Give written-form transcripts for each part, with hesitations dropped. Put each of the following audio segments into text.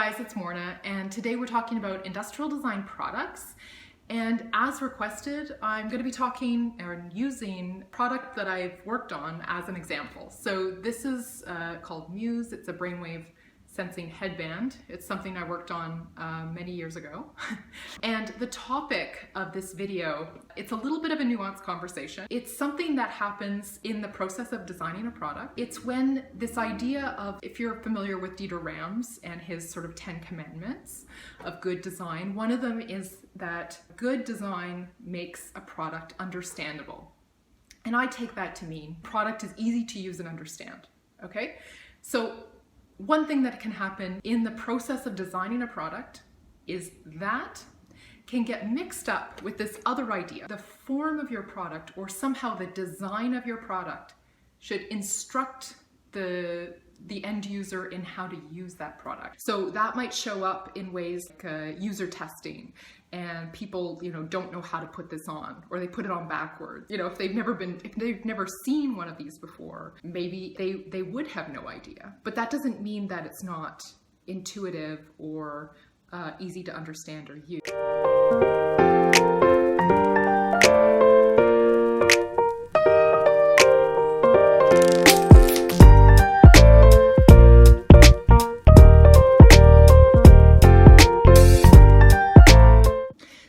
guys, it's Morna, and today we're talking about industrial design products. And as requested, I'm going to be talking or using a product that I've worked on as an example. So this is called Muse. It's a brainwave sensing headband. It's something I worked on many years ago. And the topic of this video, it's a little bit of a nuanced conversation. It's something that happens in the process of designing a product. It's when this idea of, if you're familiar with Dieter Rams and his sort of 10 commandments of good design, one of them is that good design makes a product understandable. And I take that to mean product is easy to use and understand, okay? So one thing that can happen in the process of designing a product is that can get mixed up with this other idea. The form of your product, or somehow the design of your product, should instruct the end user in how to use that product. So that might show up in ways like user testing, and people, don't know how to put this on, or they put it on backwards. If they've never seen one of these before, maybe they would have no idea. But that doesn't mean that it's not intuitive or easy to understand or use.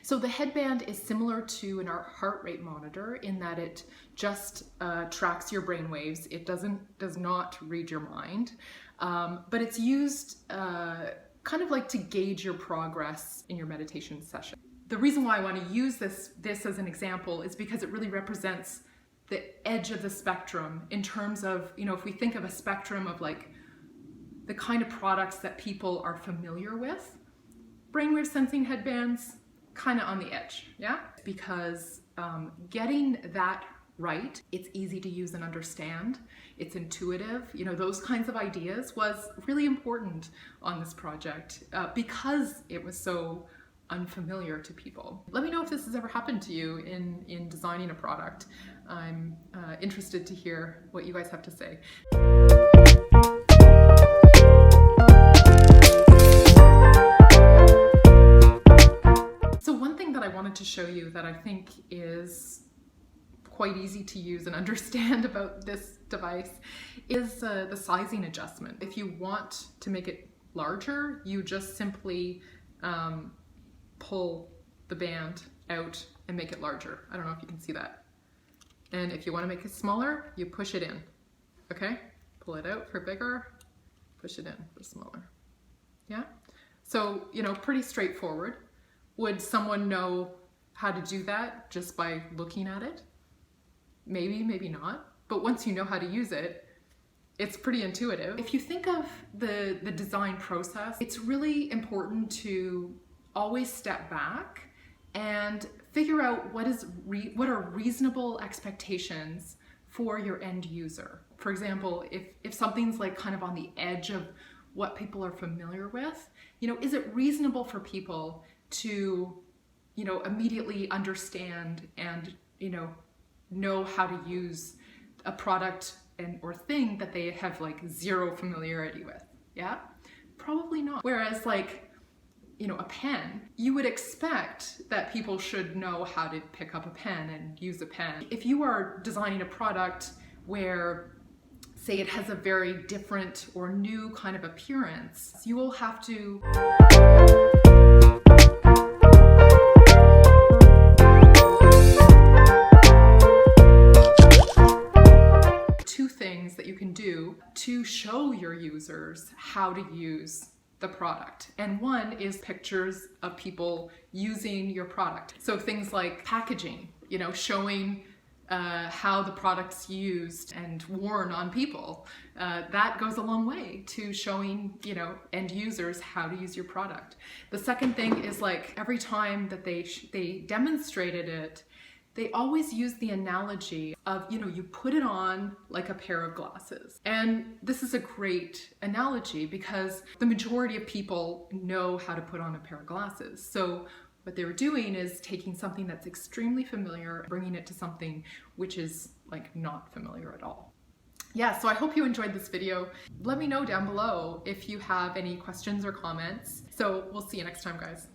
So the headband is similar to an heart rate monitor in that it just tracks your brain waves. It does not read your mind, but it's used kind of like to gauge your progress in your meditation session. The reason why I want to use this as an example is because it really represents the edge of the spectrum in terms of, if we think of a spectrum of like the kind of products that people are familiar with, brainwave sensing headbands, kind of on the edge, yeah? Because getting that right, it's easy to use and understand, it's intuitive, those kinds of ideas was really important on this project because it was so unfamiliar to people. Let me know if this has ever happened to you in designing a product. I'm interested to hear what you guys have to say. I wanted to show you that I think is quite easy to use and understand about this device is the sizing adjustment. If you want to make it larger, you just simply pull the band out and make it larger. I don't know if you can see that. And if you want to make it smaller, you push it in, okay? Pull it out for bigger, push it in for smaller, yeah? So, pretty straightforward. Would someone know how to do that just by looking at it? Maybe, maybe not. But once you know how to use it, it's pretty intuitive. If you think of the design process, it's really important to always step back and figure out what are reasonable expectations for your end user. For example, if something's like kind of on the edge of what people are familiar with, is it reasonable for people to, immediately understand and, know how to use a product or thing that they have like zero familiarity with, yeah? Probably not. Whereas like, a pen, you would expect that people should know how to pick up a pen and use a pen. If you are designing a product where, say, it has a very different or new kind of appearance, you will have to that you can do to show your users how to use the product. And one is pictures of people using your product. So things like packaging, showing how the product's used and worn on people. That goes a long way to showing, end users how to use your product. The second thing is like every time that they demonstrated it, they always use the analogy of, you put it on like a pair of glasses. And this is a great analogy because the majority of people know how to put on a pair of glasses. So what they were doing is taking something that's extremely familiar, bringing it to something which is like not familiar at all. yeah, so I hope you enjoyed this video. Let me know down below if you have any questions or comments. So we'll see you next time, guys.